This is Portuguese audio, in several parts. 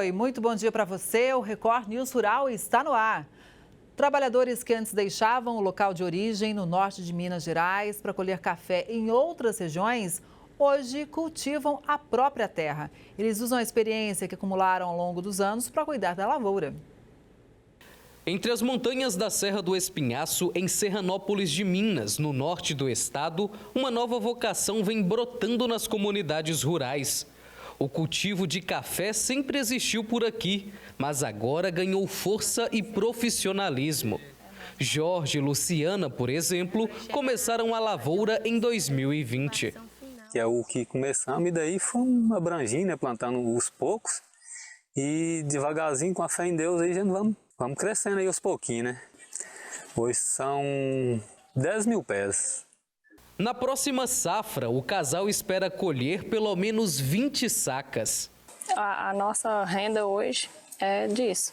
Oi, muito bom dia para você. O Record News Rural está no ar. Trabalhadores que antes deixavam o local de origem no norte de Minas Gerais para colher café em outras regiões, hoje cultivam a própria terra. Eles usam a experiência que acumularam ao longo dos anos para cuidar da lavoura. Entre as montanhas da Serra do Espinhaço, em Serranópolis de Minas, no norte do estado, uma nova vocação vem brotando nas comunidades rurais. O cultivo de café sempre existiu por aqui, mas agora ganhou força e profissionalismo. Jorge e Luciana, por exemplo, começaram a lavoura em 2020. Que é o que começamos e daí fomos abrangindo, né, plantando os poucos e devagarzinho, com a fé em Deus, aí já vamos crescendo aí aos pouquinhos, né? Hoje são 10 mil pés. Na próxima safra, o casal espera colher pelo menos 20 sacas. A nossa renda hoje é disso.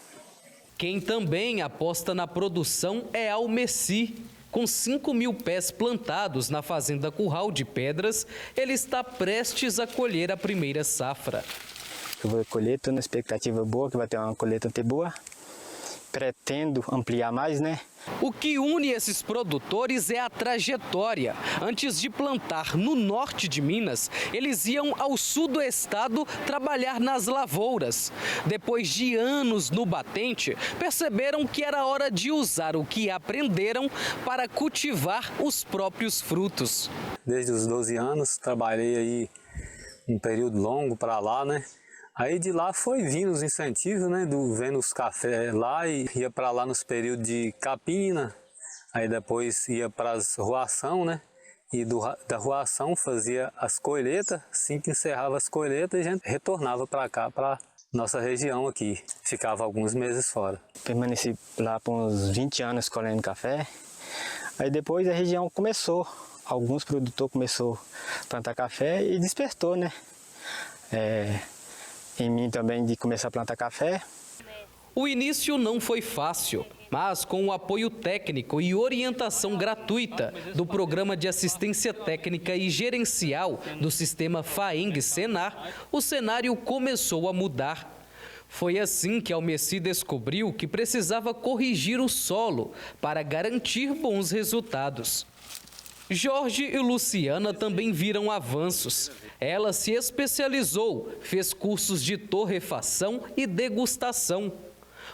Quem também aposta na produção é a Almeci. Com 5 mil pés plantados na Fazenda Curral de Pedras, ele está prestes a colher a primeira safra. Eu vou colher, estou na expectativa boa, que vai ter uma colheita até boa. Pretendo ampliar mais, né? O que une esses produtores é a trajetória. Antes de plantar no norte de Minas, eles iam ao sul do estado trabalhar nas lavouras. Depois de anos no batente, perceberam que era hora de usar o que aprenderam para cultivar os próprios frutos. Desde os 12 anos, trabalhei aí um período longo para lá, né? Aí de lá foi vindo os incentivos, né, vendo os cafés lá e ia para lá nos períodos de capina, aí depois ia para as roação, né, e da roação fazia as colheitas, assim que encerrava as colheitas a gente retornava para cá, para nossa região aqui, ficava alguns meses fora. Permaneci lá por uns 20 anos colhendo café, aí depois a região começou, alguns produtores começaram a plantar café e despertou, né. Em mim também de começar a plantar café. O início não foi fácil, mas com o apoio técnico e orientação gratuita do Programa de Assistência Técnica e Gerencial do Sistema FAENG-Senar, o cenário começou a mudar. Foi assim que Almeci descobriu que precisava corrigir o solo para garantir bons resultados. Jorge e Luciana também viram avanços. Ela se especializou, fez cursos de torrefação e degustação.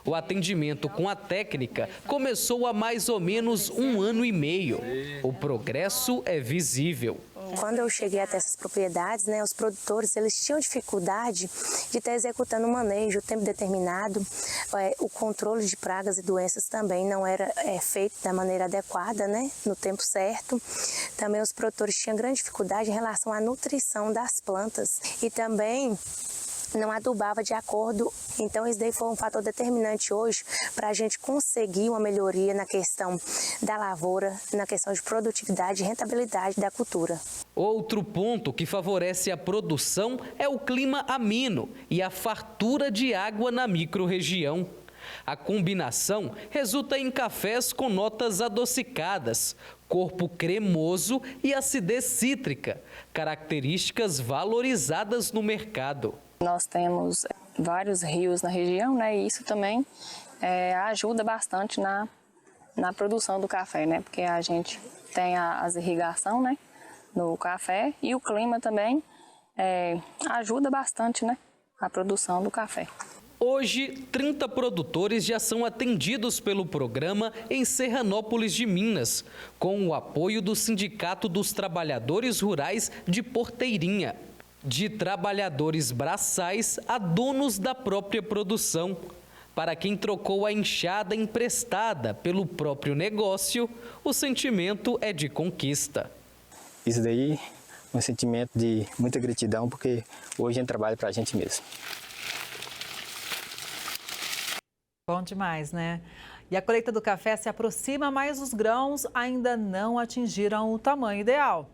O atendimento com a técnica começou há mais ou menos 1 ano e meio. O progresso é visível. Quando eu cheguei até essas propriedades, né, os produtores eles tinham dificuldade de estar executando o manejo, o tempo determinado, o controle de pragas e doenças também não era feito da maneira adequada, né, no tempo certo. Também os produtores tinham grande dificuldade em relação à nutrição das plantas e também não adubava de acordo, então isso daí foi um fator determinante hoje para a gente conseguir uma melhoria na questão da lavoura, na questão de produtividade e rentabilidade da cultura. Outro ponto que favorece a produção é o clima ameno e a fartura de água na microrregião. A combinação resulta em cafés com notas adocicadas, corpo cremoso e acidez cítrica, características valorizadas no mercado. Nós temos vários rios na região, né? E isso também ajuda bastante na produção do café, né? Porque a gente tem as irrigação, né, no café e o clima também ajuda bastante, né, a produção do café. Hoje, 30 produtores já são atendidos pelo programa em Serranópolis de Minas, com o apoio do Sindicato dos Trabalhadores Rurais de Porteirinha. De trabalhadores braçais a donos da própria produção. Para quem trocou a enxada emprestada pelo próprio negócio, o sentimento é de conquista. Isso daí é um sentimento de muita gratidão, porque hoje a gente trabalha para a gente mesmo. Bom demais, né? E a colheita do café se aproxima, mas os grãos ainda não atingiram o tamanho ideal.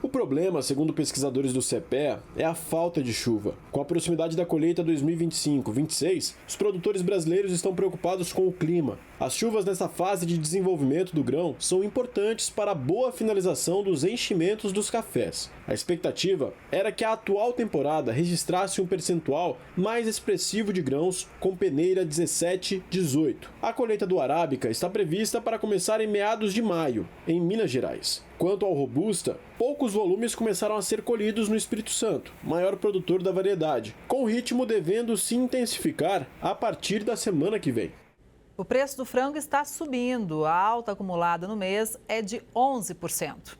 O problema, segundo pesquisadores do CEPEA, é a falta de chuva. Com a proximidade da colheita 2025-26, os produtores brasileiros estão preocupados com o clima. As chuvas nessa fase de desenvolvimento do grão são importantes para a boa finalização dos enchimentos dos cafés. A expectativa era que a atual temporada registrasse um percentual mais expressivo de grãos com peneira 17-18. A colheita do Arábica está prevista para começar em meados de maio, em Minas Gerais. Quanto ao Robusta, poucos volumes começaram a ser colhidos no Espírito Santo, maior produtor da variedade, com o ritmo devendo se intensificar a partir da semana que vem. O preço do frango está subindo. A alta acumulada no mês é de 11%.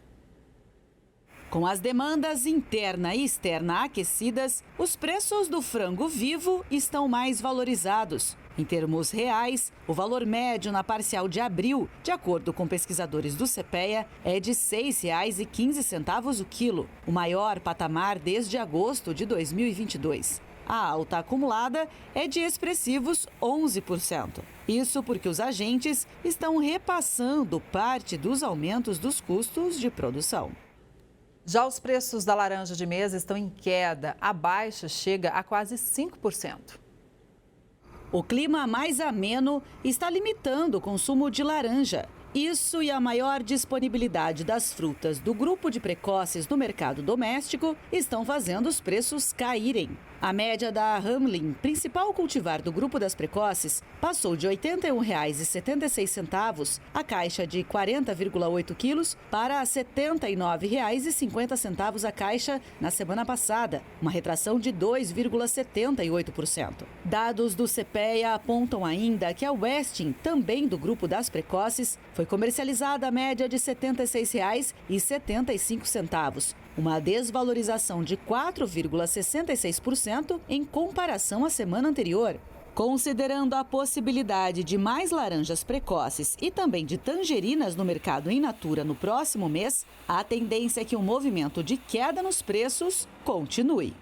Com as demandas interna e externa aquecidas, os preços do frango vivo estão mais valorizados. Em termos reais, o valor médio na parcial de abril, de acordo com pesquisadores do CPEA, é de R$ 6,15 o quilo, o maior patamar desde agosto de 2022. A alta acumulada é de expressivos 11%. Isso porque os agentes estão repassando parte dos aumentos dos custos de produção. Já os preços da laranja de mesa estão em queda. A baixa chega a quase 5%. O clima mais ameno está limitando o consumo de laranja. Isso e a maior disponibilidade das frutas do grupo de precoces no mercado doméstico estão fazendo os preços caírem. A média da Hamlin, principal cultivar do grupo das precoces, passou de R$ 81,76 a caixa de 40,8 quilos para R$ 79,50 a caixa na semana passada, uma retração de 2,78%. Dados do CPEA apontam ainda que a Westin, também do grupo das precoces, foi comercializada a média de R$ 76,75, uma desvalorização de 4,66% em comparação à semana anterior. Considerando a possibilidade de mais laranjas precoces e também de tangerinas no mercado in natura no próximo mês, a tendência é que o movimento de queda nos preços continue.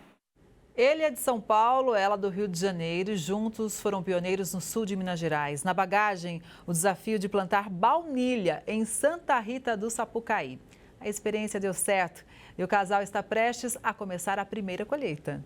Ele é de São Paulo, ela do Rio de Janeiro e juntos foram pioneiros no sul de Minas Gerais. Na bagagem, o desafio de plantar baunilha em Santa Rita do Sapucaí. A experiência deu certo e o casal está prestes a começar a primeira colheita.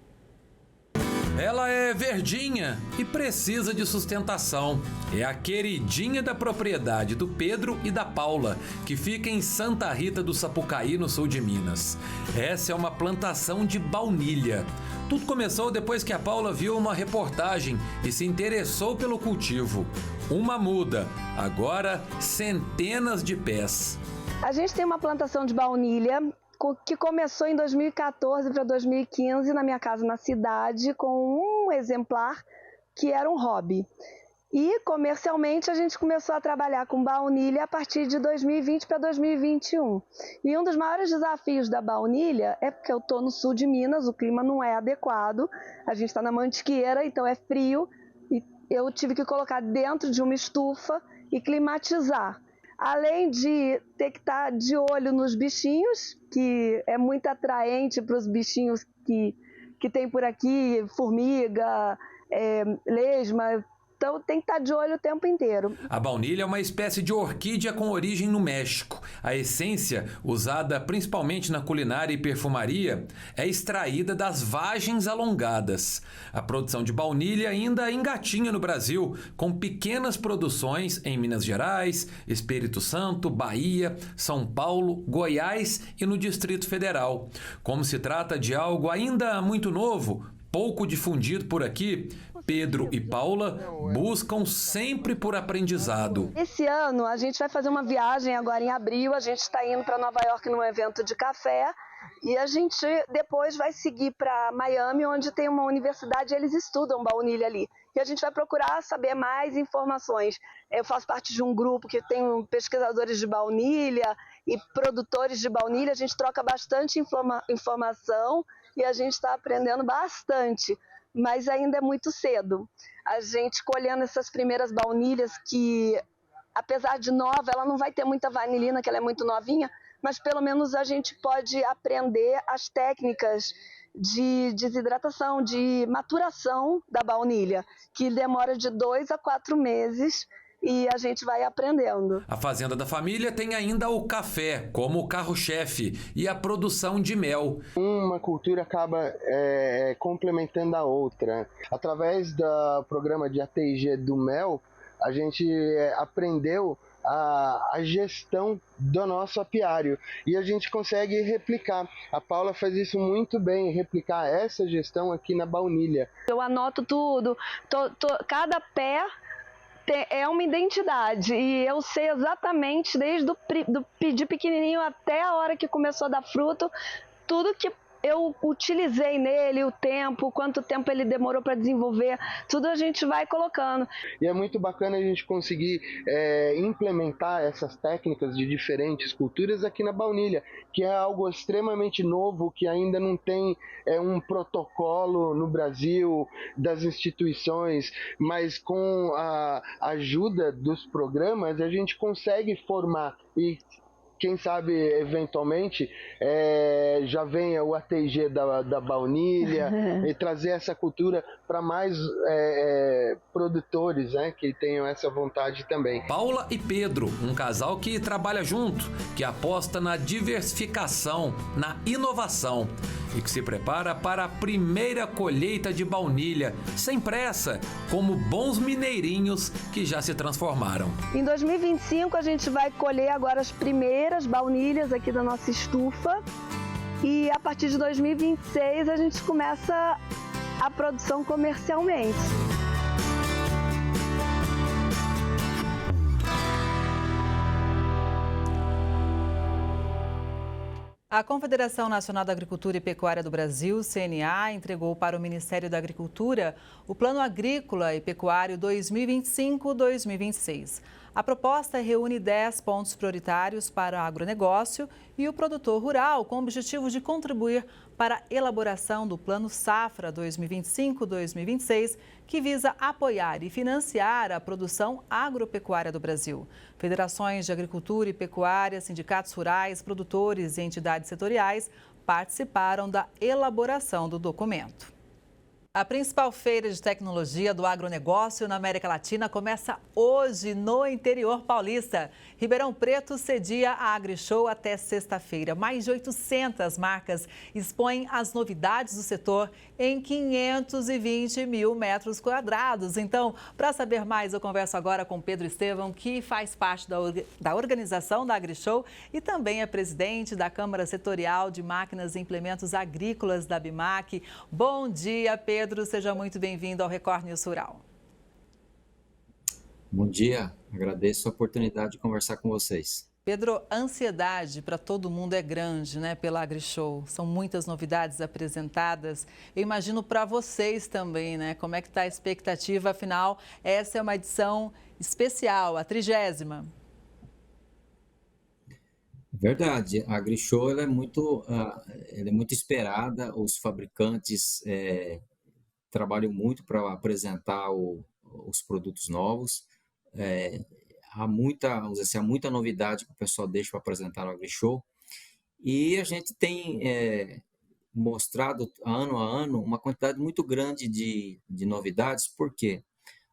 Ela é verdinha e precisa de sustentação. É a queridinha da propriedade do Pedro e da Paula, que fica em Santa Rita do Sapucaí, no sul de Minas. Essa é uma plantação de baunilha. Tudo começou depois que a Paula viu uma reportagem e se interessou pelo cultivo. Uma muda, agora centenas de pés. A gente tem uma plantação de baunilha que começou em 2014 para 2015 na minha casa na cidade com um exemplar que era um hobby. E comercialmente a gente começou a trabalhar com baunilha a partir de 2020 para 2021. E um dos maiores desafios da baunilha é porque eu estou no sul de Minas, o clima não é adequado, a gente está na Mantiqueira, então é frio, e eu tive que colocar dentro de uma estufa e climatizar. Além de ter que estar de olho nos bichinhos, que é muito atraente para os bichinhos que tem por aqui, formiga, lesma. Então tem que estar de olho o tempo inteiro. A baunilha é uma espécie de orquídea com origem no México. A essência, usada principalmente na culinária e perfumaria, é extraída das vagens alongadas. A produção de baunilha ainda engatinha no Brasil, com pequenas produções em Minas Gerais, Espírito Santo, Bahia, São Paulo, Goiás e no Distrito Federal. Como se trata de algo ainda muito novo, pouco difundido por aqui, Pedro e Paula buscam sempre por aprendizado. Esse ano a gente vai fazer uma viagem agora em abril, a gente está indo para Nova York num evento de café e a gente depois vai seguir para Miami, onde tem uma universidade e eles estudam baunilha ali. E a gente vai procurar saber mais informações. Eu faço parte de um grupo que tem pesquisadores de baunilha e produtores de baunilha, a gente troca bastante informação e a gente está aprendendo bastante. Mas ainda é muito cedo. A gente colhendo essas primeiras baunilhas que, apesar de nova, ela não vai ter muita vanilina, que ela é muito novinha, mas pelo menos a gente pode aprender as técnicas de desidratação, de maturação da baunilha, que demora de 2 a 4 meses. E a gente vai aprendendo. A fazenda da família tem ainda o café como carro-chefe e a produção de mel. Uma cultura acaba complementando a outra. Através do programa de ATG do mel, a gente aprendeu a gestão do nosso apiário e a gente consegue replicar. A Paula faz isso muito bem, replicar essa gestão aqui na baunilha. Eu anoto tudo, cada pé é uma identidade e eu sei exatamente desde de pequenininho até a hora que começou a dar fruto, tudo que eu utilizei nele, o tempo, quanto tempo ele demorou para desenvolver, tudo a gente vai colocando. E é muito bacana a gente conseguir implementar essas técnicas de diferentes culturas aqui na baunilha, que é algo extremamente novo, que ainda não tem um protocolo no Brasil, das instituições, mas com a ajuda dos programas a gente consegue formar e quem sabe, eventualmente, já venha o ATG da baunilha e trazer essa cultura para mais produtores, né, que tenham essa vontade também. Paula e Pedro, um casal que trabalha junto, que aposta na diversificação, na inovação e que se prepara para a primeira colheita de baunilha, sem pressa, como bons mineirinhos que já se transformaram. Em 2025 a gente vai colher agora as primeiras baunilhas aqui da nossa estufa e a partir de 2026 a gente começa a produção comercialmente. A Confederação Nacional da Agricultura e Pecuária do Brasil, CNA, entregou para o Ministério da Agricultura o Plano Agrícola e Pecuário 2025-2026. A proposta reúne 10 pontos prioritários para o agronegócio e o produtor rural, com o objetivo de contribuir para a elaboração do Plano Safra 2025-2026, que visa apoiar e financiar a produção agropecuária do Brasil. Federações de agricultura e pecuária, sindicatos rurais, produtores e entidades setoriais participaram da elaboração do documento. A principal feira de tecnologia do agronegócio na América Latina começa hoje no interior paulista. Ribeirão Preto cedia a AgriShow até sexta-feira. Mais de 800 marcas expõem as novidades do setor em 520 mil metros quadrados. Então, para saber mais, eu converso agora com Pedro Estevão, que faz parte da organização da AgriShow e também é presidente da Câmara Setorial de Máquinas e Implementos Agrícolas da BIMAC. Bom dia, Pedro. Seja muito bem-vindo ao Record News Rural. Bom dia, agradeço a oportunidade de conversar com vocês. Pedro, a ansiedade para todo mundo é grande, né, pela AgriShow. São muitas novidades apresentadas. Eu imagino para vocês também, né? Como é que está a expectativa? Afinal, essa é uma edição especial, a 30ª. Verdade, a AgriShow ela é muito esperada. Os fabricantes trabalham muito para apresentar os produtos novos. Há muita novidade que o pessoal deixa para apresentar no AgriShow. E a gente tem mostrado ano a ano uma quantidade muito grande de novidades, porque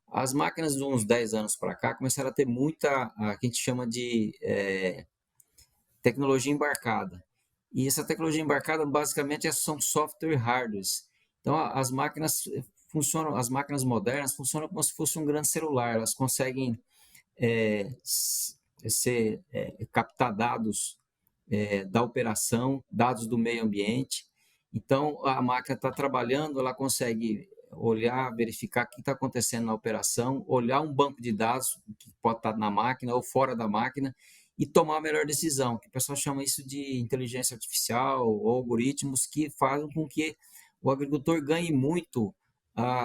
as máquinas de uns 10 anos para cá começaram a ter muita, a que a gente chama de tecnologia embarcada. E essa tecnologia embarcada basicamente são software e hardware. Então as máquinas modernas funcionam como se fosse um grande celular. Elas conseguem captar dados da operação, dados do meio ambiente. Então a máquina está trabalhando, ela consegue olhar, verificar o que está acontecendo na operação, olhar um banco de dados que pode estar na máquina ou fora da máquina e tomar a melhor decisão, que o pessoal chama isso de inteligência artificial ou algoritmos que fazem com que o agricultor ganhe muito,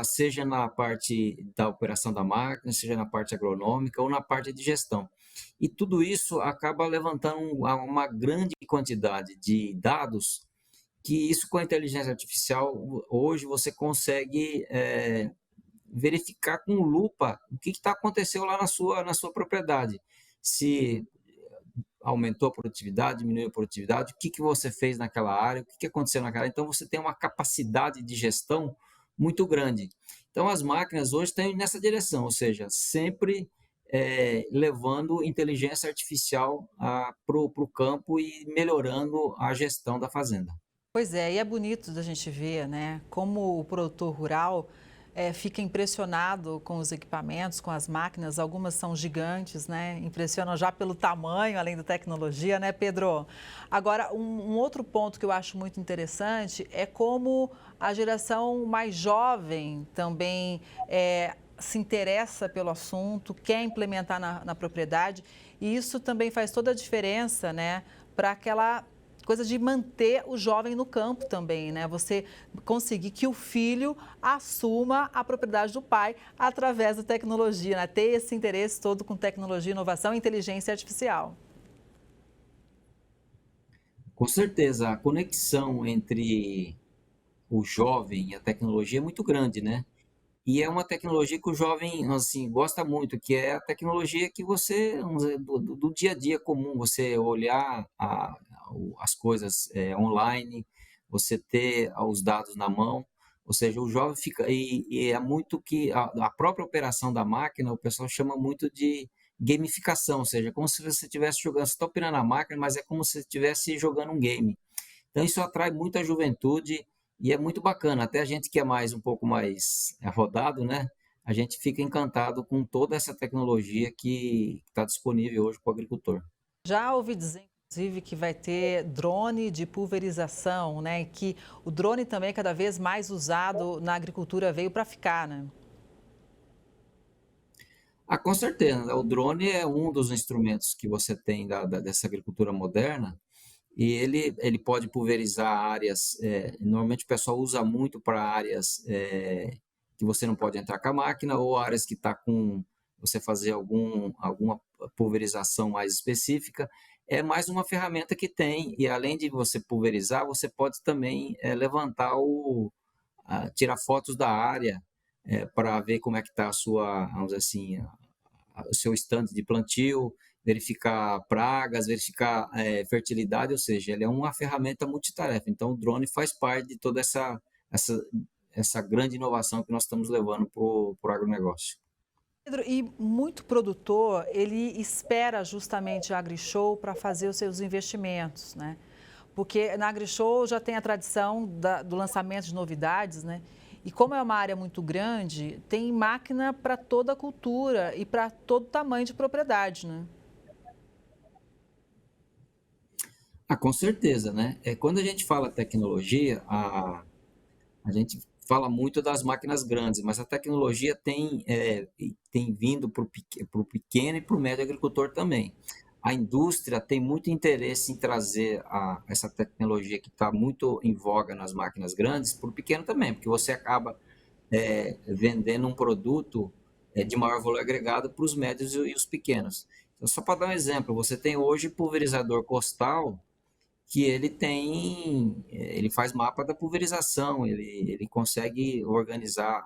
seja na parte da operação da máquina, seja na parte agronômica ou na parte de gestão. E tudo isso acaba levantando uma grande quantidade de dados, que isso com a inteligência artificial, hoje você consegue verificar com lupa o que está acontecendo lá na sua propriedade. Se aumentou a produtividade, diminuiu a produtividade, o que você fez naquela área, o que aconteceu naquela área. Então, você tem uma capacidade de gestão muito grande. Então, as máquinas hoje estão nessa direção, ou seja, sempre levando inteligência artificial para o campo e melhorando a gestão da fazenda. Pois é, e é bonito da gente ver, né, como o produtor rural fica impressionado com os equipamentos, com as máquinas. Algumas são gigantes, né? Impressionam já pelo tamanho, além da tecnologia, né, Pedro? Agora, um outro ponto que eu acho muito interessante é como a geração mais jovem também se interessa pelo assunto, quer implementar na propriedade. E isso também faz toda a diferença, né, para aquela coisa de manter o jovem no campo também, né? Você conseguir que o filho assuma a propriedade do pai através da tecnologia, né? Ter esse interesse todo com tecnologia, inovação e inteligência artificial. Com certeza, a conexão entre o jovem e a tecnologia é muito grande, né? E é uma tecnologia que o jovem, assim, gosta muito, que é a tecnologia que você, vamos dizer, do dia a dia comum, você olhar as coisas online, você ter os dados na mão, ou seja, o jovem fica, e é muito que a própria operação da máquina, o pessoal chama muito de gamificação, ou seja, como se você estivesse jogando, você está operando a máquina, mas é como se você estivesse jogando um game. Então isso atrai muita juventude, e é muito bacana, até a gente que é um pouco mais rodado, né? A gente fica encantado com toda essa tecnologia que está disponível hoje para o agricultor. Já ouvi dizer, inclusive, que vai ter drone de pulverização, né? E que o drone também é cada vez mais usado na agricultura, veio para ficar, né? Com certeza, o drone é um dos instrumentos que você tem dessa agricultura moderna, e ele pode pulverizar áreas, normalmente o pessoal usa muito para áreas que você não pode entrar com a máquina, ou áreas que está com você fazer alguma pulverização mais específica. É mais uma ferramenta que tem, e além de você pulverizar, você pode também levantar tirar fotos da área para ver como é que está a sua, vamos dizer assim, o seu estande de plantio, verificar pragas, verificar fertilidade, ou seja, ele é uma ferramenta multitarefa. Então, o drone faz parte de toda essa grande inovação que nós estamos levando para o agronegócio. Pedro, e muito produtor, ele espera justamente a AgriShow para fazer os seus investimentos, né? Porque na AgriShow já tem a tradição do lançamento de novidades, né? E como é uma área muito grande, tem máquina para toda a cultura e para todo tamanho de propriedade, né? Com certeza, né? Quando a gente fala tecnologia, a gente fala muito das máquinas grandes, mas a tecnologia tem vindo para o pequeno e para o médio agricultor também. A indústria tem muito interesse em trazer essa tecnologia que está muito em voga nas máquinas grandes para o pequeno também, porque você acaba vendendo um produto de maior valor agregado para os médios e os pequenos. Então, só para dar um exemplo, você tem hoje pulverizador costal, que ele faz mapa da pulverização, ele consegue organizar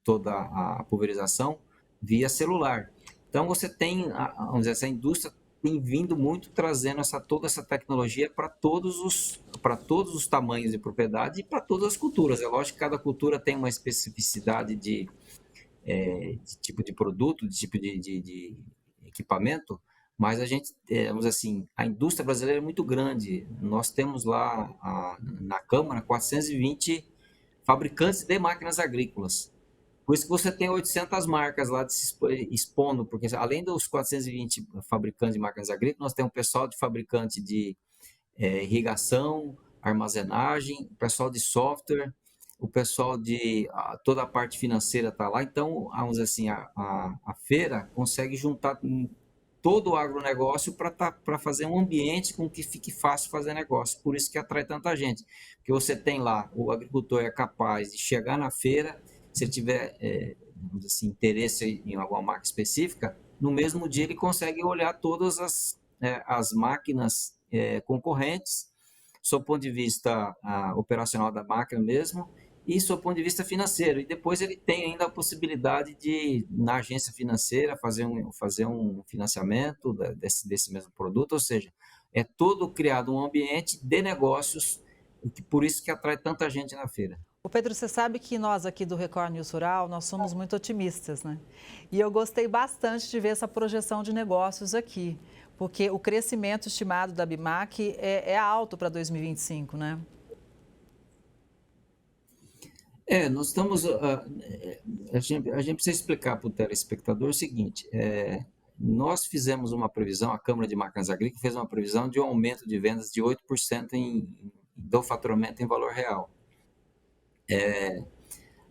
toda a pulverização via celular. Então, você tem, vamos dizer, essa indústria tem vindo muito trazendo toda essa tecnologia para todos os tamanhos de propriedade e para todas as culturas. É lógico que cada cultura tem uma especificidade de tipo de produto, de tipo de equipamento, mas a gente, vamos assim, a indústria brasileira é muito grande. Nós temos lá na Câmara 420 fabricantes de máquinas agrícolas. Por isso que você tem 800 marcas lá expondo, porque além dos 420 fabricantes de máquinas agrícolas, nós temos um pessoal de fabricante de irrigação, armazenagem, o pessoal de software, o pessoal de toda a parte financeira está lá. Então, vamos dizer assim, a feira consegue juntar todo o agronegócio para fazer um ambiente com que fique fácil fazer negócio. Por isso que atrai tanta gente. Porque você tem lá, o agricultor é capaz de chegar na feira, se ele tiver vamos dizer assim, interesse em alguma marca específica, no mesmo dia ele consegue olhar todas as máquinas concorrentes, sob o ponto de vista operacional da máquina mesmo, e sob o ponto de vista financeiro. E depois ele tem ainda a possibilidade de, na agência financeira, fazer um financiamento desse mesmo produto, ou seja, é todo criado um ambiente de negócios, por isso que atrai tanta gente na feira. O Pedro, você sabe que nós aqui do Record News Rural, nós somos muito otimistas, né? E eu gostei bastante de ver essa projeção de negócios aqui, porque o crescimento estimado da BIMAC é alto para 2025, né? Nós estamos. A gente precisa explicar para o telespectador o seguinte: nós fizemos uma previsão, a Câmara de Máquinas Agrícolas fez uma previsão de um aumento de vendas de 8% do faturamento em valor real.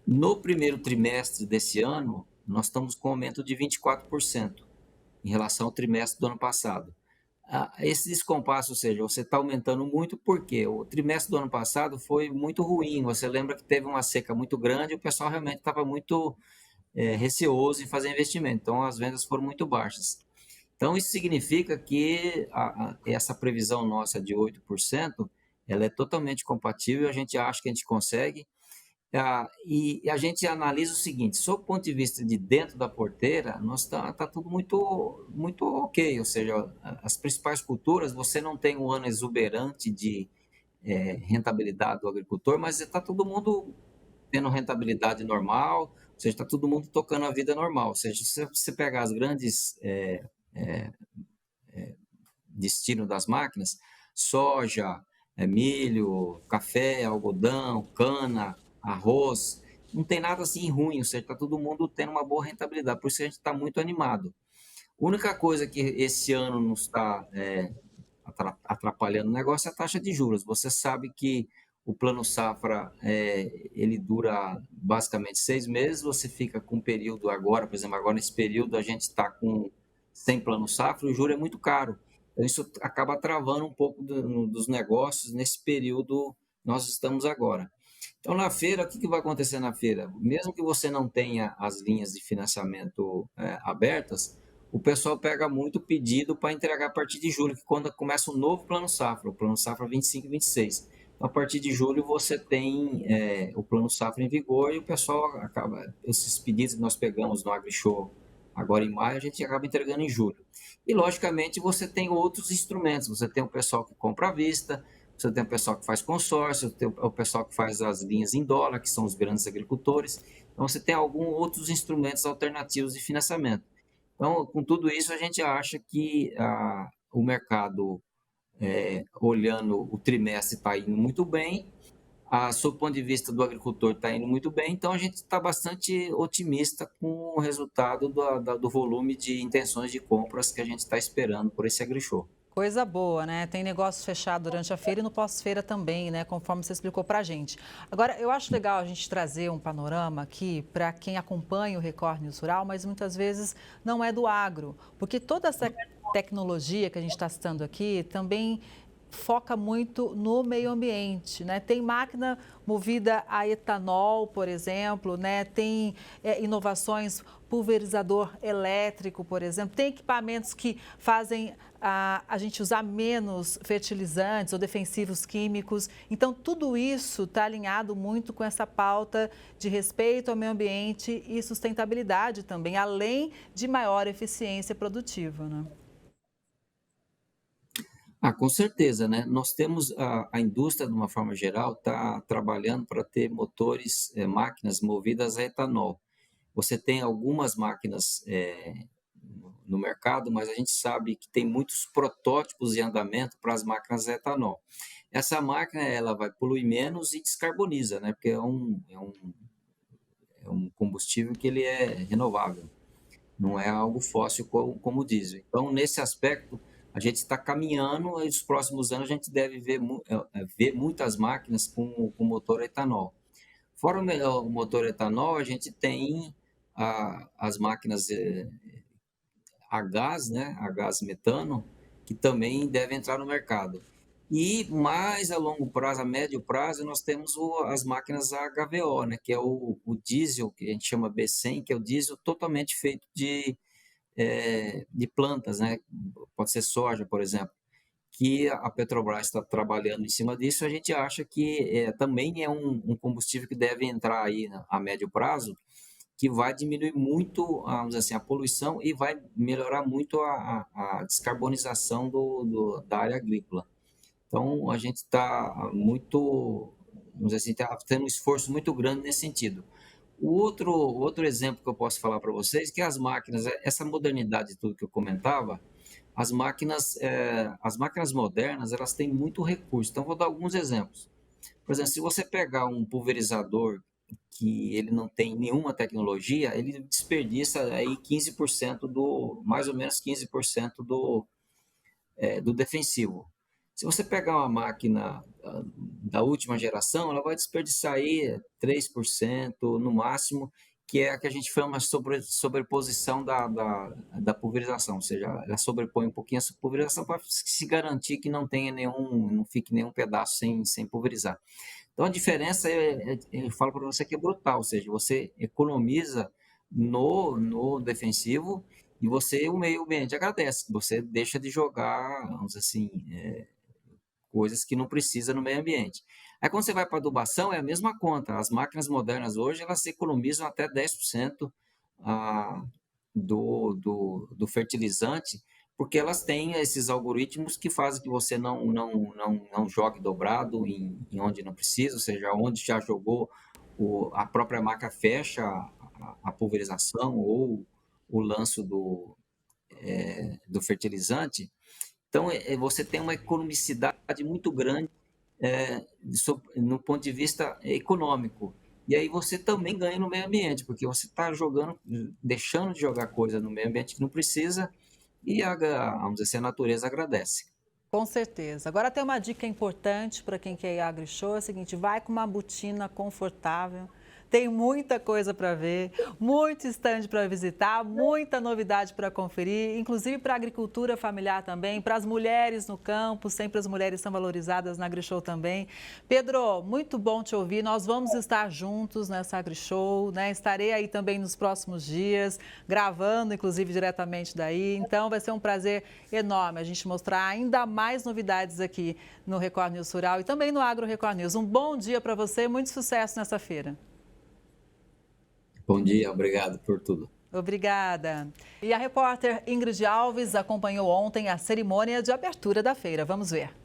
No primeiro trimestre desse ano, nós estamos com um aumento de 24% em relação ao trimestre do ano passado. Esse descompasso, ou seja, você está aumentando muito porque o trimestre do ano passado foi muito ruim. Você lembra que teve uma seca muito grande e o pessoal realmente estava muito receoso em fazer investimento. Então, as vendas foram muito baixas. Então, isso significa que essa previsão nossa de 8%, ela é totalmente compatível, a gente acha que a gente consegue. E a gente analisa o seguinte, sob o ponto de vista de dentro da porteira, tá tudo muito ok, ou seja, as principais culturas, você não tem um ano exuberante de rentabilidade do agricultor, mas está todo mundo tendo rentabilidade normal, ou seja, está todo mundo tocando a vida normal, ou seja, se você pegar as grandes destinos das máquinas, soja, milho, café, algodão, cana, arroz, não tem nada assim ruim, ou seja, está todo mundo tendo uma boa rentabilidade, por isso a gente está muito animado. A única coisa que esse ano nos está atrapalhando o negócio é a taxa de juros. Você sabe que o plano safra, ele dura basicamente 6 meses, você fica com um período agora, por exemplo, agora nesse período a gente está sem plano safra, o juro é muito caro. Então isso acaba travando um pouco dos negócios nesse período que nós estamos agora. Então, na feira, o que vai acontecer na feira? Mesmo que você não tenha as linhas de financiamento abertas, o pessoal pega muito pedido para entregar a partir de julho, que quando começa o novo Plano Safra, o Plano Safra 25 e 26. Então, a partir de julho, você tem o Plano Safra em vigor e o pessoal acaba... Esses pedidos que nós pegamos no AgriShow agora em maio, a gente acaba entregando em julho. E, logicamente, você tem outros instrumentos. Você tem o pessoal que compra à vista, você tem o pessoal que faz consórcio, tem o pessoal que faz as linhas em dólar, que são os grandes agricultores. Então, você tem alguns outros instrumentos alternativos de financiamento. Então, com tudo isso, a gente acha que o mercado, olhando o trimestre, está indo muito bem. Sob o ponto de vista do agricultor, está indo muito bem. Então, a gente está bastante otimista com o resultado do volume de intenções de compras que a gente está esperando por esse AgriShow. Coisa boa, né? Tem negócio fechado durante a feira e no pós-feira também, né? Conforme você explicou para a gente. Agora, eu acho legal a gente trazer um panorama aqui para quem acompanha o Record News Rural, mas muitas vezes não é do agro. Porque toda essa tecnologia que a gente está citando aqui também foca muito no meio ambiente, né? Tem máquina movida a etanol, por exemplo, né? Tem inovações, pulverizador elétrico, por exemplo. Tem equipamentos que fazem a gente usar menos fertilizantes ou defensivos químicos. Então, tudo isso está alinhado muito com essa pauta de respeito ao meio ambiente e sustentabilidade também, além de maior eficiência produtiva, né? Com certeza, né? Nós temos a indústria, de uma forma geral, está trabalhando para ter motores, máquinas movidas a etanol. Você tem algumas máquinas no mercado, mas a gente sabe que tem muitos protótipos em andamento para as máquinas a etanol. Essa máquina ela vai poluir menos e descarboniza, né? Porque é um combustível que ele é renovável, não é algo fóssil como o diesel. Então, nesse aspecto, a gente está caminhando e nos próximos anos a gente deve ver muitas máquinas com motor etanol. Fora o motor etanol, a gente tem as máquinas a gás, né, a gás metano, que também devem entrar no mercado. E mais a longo prazo, a médio prazo, nós temos as máquinas a HVO, né, que é o diesel, que a gente chama B100, que é o diesel totalmente feito de plantas, né? Pode ser soja, por exemplo, que a Petrobras está trabalhando em cima disso. A gente acha que também é um combustível que deve entrar aí a médio prazo, que vai diminuir muito, vamos dizer assim, a poluição e vai melhorar muito a descarbonização da área agrícola. Então, a gente está muito, vamos dizer assim, tá tendo um esforço muito grande nesse sentido. O outro exemplo que eu posso falar para vocês é que as máquinas, essa modernidade de tudo que eu comentava, as máquinas modernas, elas têm muito recurso. Então, vou dar alguns exemplos. Por exemplo, se você pegar um pulverizador que ele não tem nenhuma tecnologia, ele desperdiça aí 15% mais ou menos 15% do defensivo. Se você pegar uma máquina da última geração, ela vai desperdiçar aí 3% no máximo, que é a que a gente chama de sobreposição da pulverização, ou seja, ela sobrepõe um pouquinho essa pulverização para se garantir que não fique nenhum pedaço sem pulverizar. Então a diferença, eu falo para você que é brutal, ou seja, você economiza no defensivo e o meio ambiente agradece, você deixa de jogar, vamos dizer assim, coisas que não precisa no meio ambiente. Aí quando você vai para adubação, é a mesma conta. As máquinas modernas hoje, elas economizam até 10% do fertilizante, porque elas têm esses algoritmos que fazem que você não jogue dobrado em onde não precisa, ou seja, onde já jogou, a própria máquina fecha a pulverização ou o lanço do fertilizante. Então, você tem uma economicidade muito grande no ponto de vista econômico. E aí você também ganha no meio ambiente, porque você está deixando de jogar coisa no meio ambiente que não precisa e, vamos dizer assim, a natureza agradece. Com certeza. Agora tem uma dica importante para quem quer ir à AgriShow, é o seguinte, vai com uma botina confortável. Tem muita coisa para ver, muito stand para visitar, muita novidade para conferir, inclusive para a agricultura familiar também, para as mulheres no campo, sempre as mulheres são valorizadas na AgriShow também. Pedro, muito bom te ouvir, nós vamos estar juntos nessa AgriShow, né? Estarei aí também nos próximos dias, gravando inclusive diretamente daí, então vai ser um prazer enorme a gente mostrar ainda mais novidades aqui no Record News Rural e também no Agro Record News. Um bom dia para você, muito sucesso nessa feira. Bom dia, obrigado por tudo. Obrigada. E a repórter Ingrid Alves acompanhou ontem a cerimônia de abertura da feira. Vamos ver.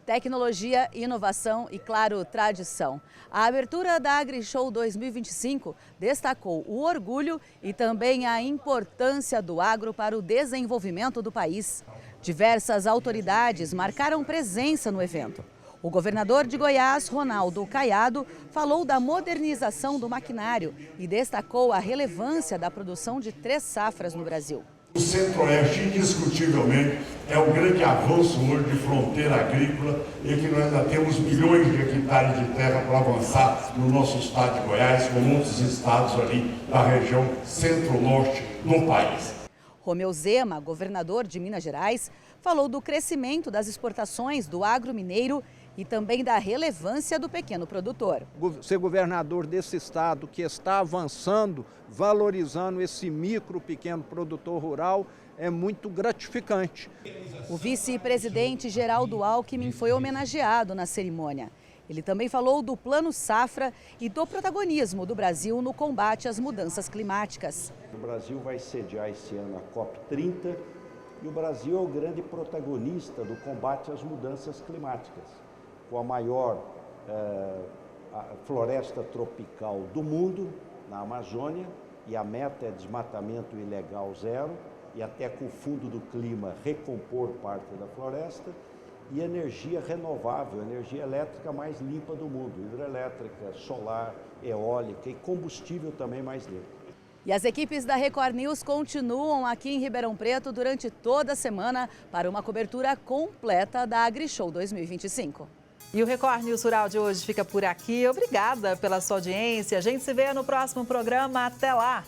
Tecnologia, inovação e, claro, tradição. A abertura da AgriShow 2025 destacou o orgulho e também a importância do agro para o desenvolvimento do país. Diversas autoridades marcaram presença no evento. O governador de Goiás, Ronaldo Caiado, falou da modernização do maquinário e destacou a relevância da produção de 3 safras no Brasil. O Centro-Oeste, indiscutivelmente, é um grande avanço hoje de fronteira agrícola e que nós ainda temos milhões de hectares de terra para avançar no nosso estado de Goiás, com outros estados ali da região centro-norte do país. Romeu Zema, governador de Minas Gerais, falou do crescimento das exportações do agro mineiro e também da relevância do pequeno produtor. Ser governador desse estado que está avançando, valorizando esse micro, pequeno produtor rural, é muito gratificante. O vice-presidente Geraldo Alckmin foi homenageado na cerimônia. Ele também falou do Plano Safra e do protagonismo do Brasil no combate às mudanças climáticas. O Brasil vai sediar esse ano a COP30 e o Brasil é o grande protagonista do combate às mudanças climáticas. Com a maior floresta tropical do mundo, na Amazônia, e a meta é desmatamento ilegal zero, e até com o Fundo do Clima recompor parte da floresta, e energia renovável, energia elétrica mais limpa do mundo, hidrelétrica, solar, eólica e combustível também mais limpo. E as equipes da Record News continuam aqui em Ribeirão Preto durante toda a semana para uma cobertura completa da AgriShow 2025. E o Record News Rural de hoje fica por aqui. Obrigada pela sua audiência. A gente se vê no próximo programa. Até lá!